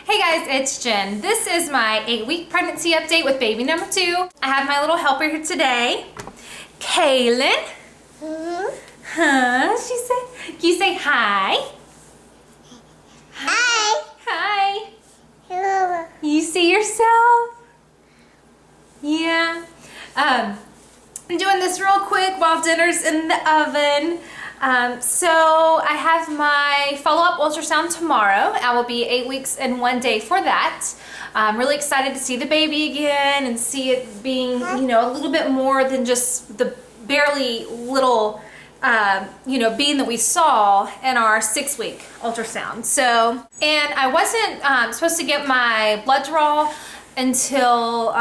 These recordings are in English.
Hey guys, it's Jen. This is my 8-week pregnancy update with baby number 2. I have my little helper here today, Kaelyn. Huh? Can you say hi? Hi. Hi. Hello. You see yourself? Yeah. I'm doing this real quick while dinner's in the oven. So I have my follow-up ultrasound tomorrow. I will be 8 weeks and 1 day for that. I'm really excited to see the baby again and see it being, you know, a little bit more than just the barely little, you know, being that we saw in our 6-week ultrasound. So, and I wasn't supposed to get my blood draw until,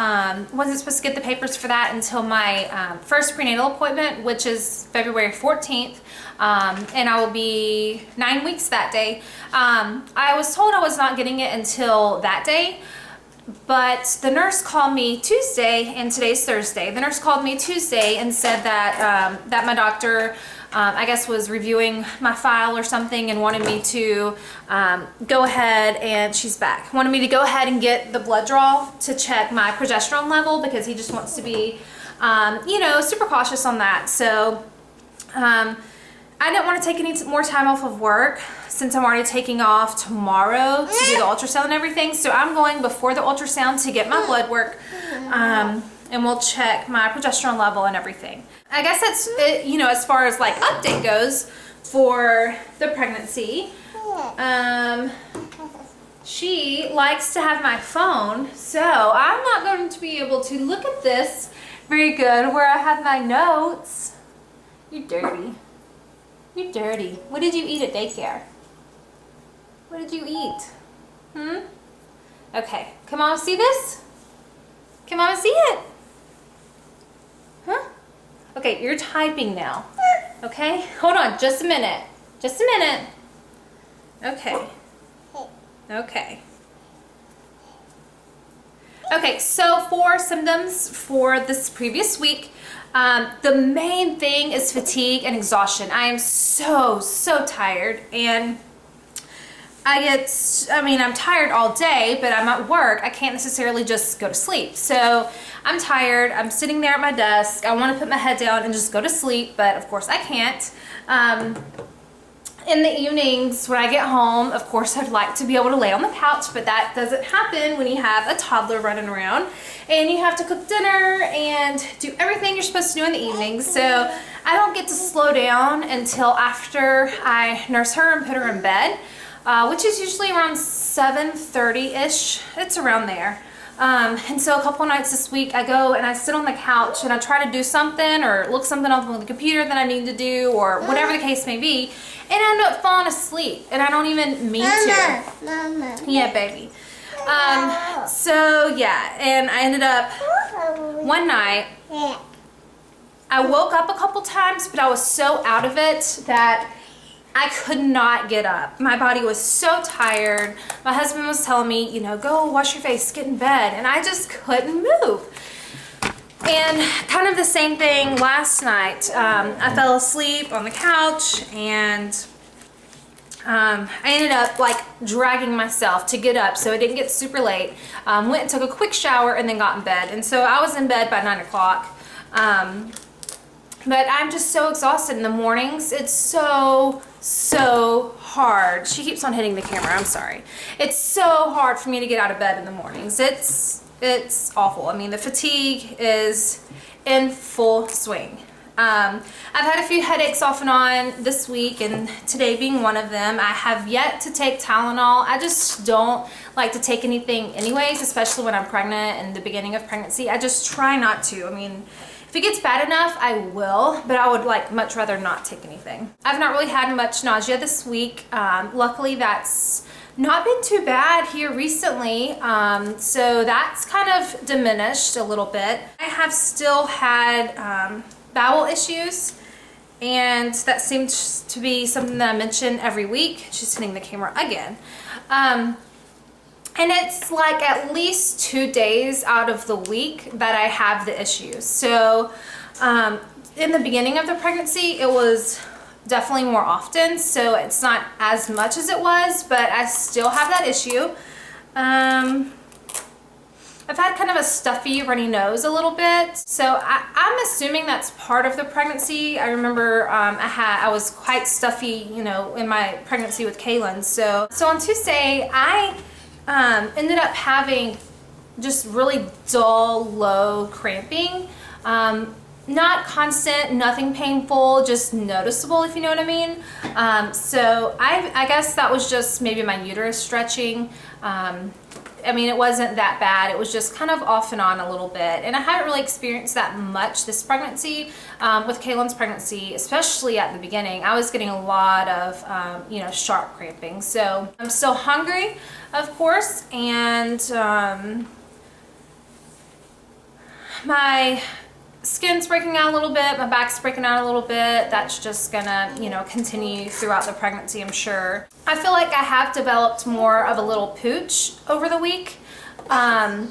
wasn't supposed to get the papers for that until my first prenatal appointment, which is February 14th. And I will be 9 weeks that day. I was told I was not getting it until that day, but the nurse called me Tuesday, and today's Thursday. The nurse called me Tuesday and said that, that my doctor, I guess, was reviewing my file or something and wanted me to go ahead, and she's back, wanted me to go ahead and get the blood draw to check my progesterone level, because he just wants to be, you know, super cautious on that. So I didn't want to take any more time off of work since I'm already taking off tomorrow to do the ultrasound and everything. So I'm going before the ultrasound to get my blood work, and we'll check my progesterone level and everything. I guess that's it, you know, as far as like update goes for the pregnancy. She likes to have my phone, so I'm not going to be able to look at this very good where I have my notes. You're dirty. You're dirty. What did you eat at daycare? What did you eat? Okay, come on, see this? Come on, see it. Huh? Okay, you're typing now. Okay, hold on just a minute. Just a minute. Okay. Okay. Okay, so for symptoms for this previous week, the main thing is fatigue and exhaustion. I am so tired, and I'm tired all day, but I'm at work. I can't necessarily just go to sleep. So I'm tired. I'm sitting there at my desk. I want to put my head down and just go to sleep, but of course I can't. In the evenings when I get home, of course, I'd like to be able to lay on the couch, but that doesn't happen when you have a toddler running around and you have to cook dinner and do everything you're supposed to do in the evenings. So I don't get to slow down until after I nurse her and put her in bed, which is usually around 7:30-ish. It's around there. And so a couple nights this week, I go and I sit on the couch and I try to do something or look something up on the computer that I need to do, or whatever the case may be, and I end up falling asleep, and I don't even mean to. Mama. Yeah, baby. So yeah, and I ended up one night, I woke up a couple times, but I was so out of it that I could not get up. My body was so tired. My husband was telling me, you know, go wash your face, get in bed, and I just couldn't move. And kind of the same thing last night. I fell asleep on the couch, and I ended up like dragging myself to get up so it didn't get super late. Went and took a quick shower and then got in bed. And so I was in bed by 9 o'clock. But I'm just so exhausted in the mornings. It's so hard. She keeps on hitting the camera, I'm sorry. It's so hard for me to get out of bed in the mornings. It's awful. I mean, the fatigue is in full swing. I've had a few headaches off and on this week, and today being one of them. I have yet to take Tylenol. I just don't like to take anything anyways, especially when I'm pregnant and the beginning of pregnancy. I just try not to. I mean, if it gets bad enough, I will, but I would like much rather not take anything. I've not really had much nausea this week. Luckily, that's not been too bad here recently, so that's kind of diminished a little bit. I have still had bowel issues, and that seems to be something that I mention every week. She's hitting the camera again. And it's like at least 2 days out of the week that I have the issues. So in the beginning of the pregnancy, it was definitely more often, so it's not as much as it was, but I still have that issue. I've had kind of a stuffy, runny nose a little bit. So I'm assuming that's part of the pregnancy. I remember I was quite stuffy, you know, in my pregnancy with Kaelyn. So on Tuesday, I ended up having just really dull, low cramping. Not constant, nothing painful, just noticeable, if you know what I mean. So I guess that was just maybe my uterus stretching. I mean, it wasn't that bad. It was just kind of off and on a little bit. And I haven't really experienced that much this pregnancy. With Kaelyn's pregnancy, especially at the beginning, I was getting a lot of, you know, sharp cramping. So I'm still hungry, of course, and my skin's breaking out a little bit, my back's breaking out a little bit. That's just gonna, you know, continue throughout the pregnancy, I'm sure. I feel like I have developed more of a little pooch over the week. I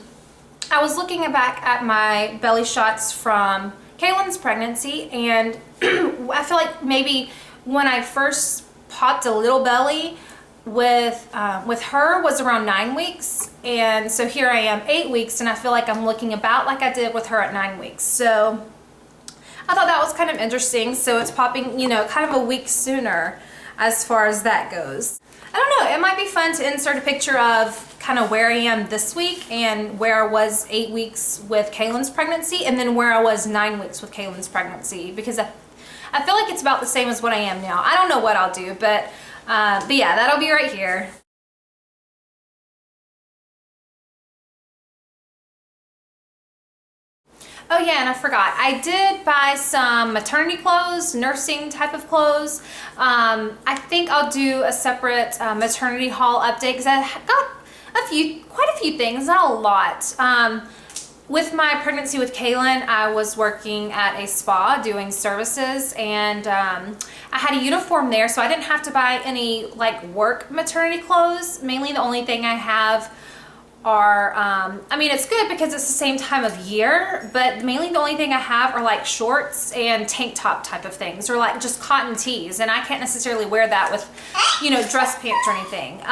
was looking back at my belly shots from Kaelyn's pregnancy, and I feel like maybe when I first popped a little belly with her was around 9 weeks, and so here I am 8 weeks, and I feel like I'm looking about like I did with her at 9 weeks. So I thought that was kind of interesting. So it's popping, you know, kind of a week sooner as far as that goes. I don't know, it might be fun to insert a picture of kind of where I am this week and where I was 8 weeks with Kaelyn's pregnancy, and then where I was 9 weeks with Kaelyn's pregnancy, because I feel like it's about the same as what I am now. I don't know what I'll do, but yeah, that'll be right here. Oh yeah, and I forgot. I did buy some maternity clothes, nursing type of clothes. I think I'll do a separate maternity haul update because I got quite a few things, not a lot. With my pregnancy with Kaelyn, I was working at a spa doing services, and I had a uniform there, so I didn't have to buy any like work maternity clothes. Mainly the only thing I have are, I mean, it's good because it's the same time of year, but mainly the only thing I have are like shorts and tank top type of things, or like just cotton tees, and I can't necessarily wear that with, you know, dress pants or anything.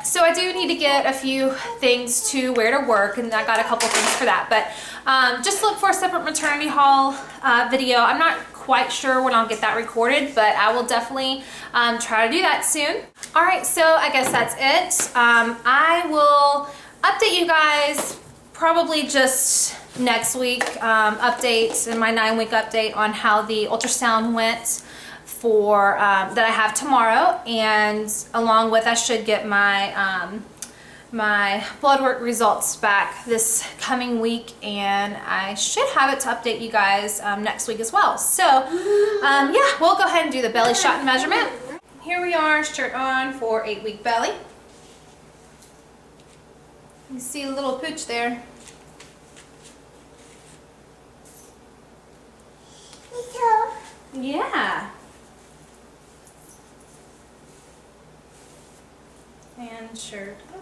So I do need to get a few things to wear to work, and I got a couple things for that, but just look for a separate maternity haul video. I'm not quite sure when I'll get that recorded, but I will definitely try to do that soon. All right, so I guess that's it. I will update you guys probably just next week, updates and my 9-week update on how the ultrasound went for that I have tomorrow, and along with I should get my my blood work results back this coming week, and I should have it to update you guys next week as well. So yeah, we'll go ahead and do the belly shot and measurement. Here we are, shirt on for 8-week belly. You see a little pooch there. Yeah. And shirt up.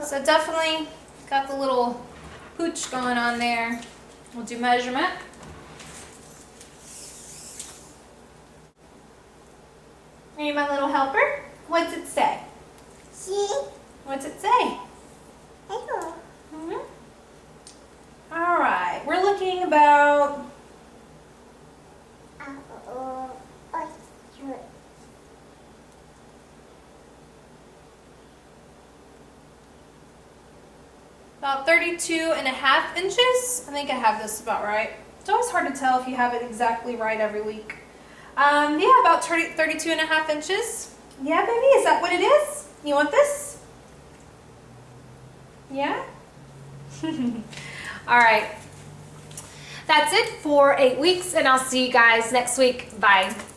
So definitely got the little pooch going on there. We'll do measurement. Are you my little helper? What's it say? What's it say? Mm-hmm. All right, we're looking about about 32.5 inches. I think I have this about right. It's always hard to tell if you have it exactly right every week. Yeah, about 32.5 inches. Yeah, baby, is that what it is? You want this? Yeah? All right. That's it for 8 weeks, and I'll see you guys next week. Bye.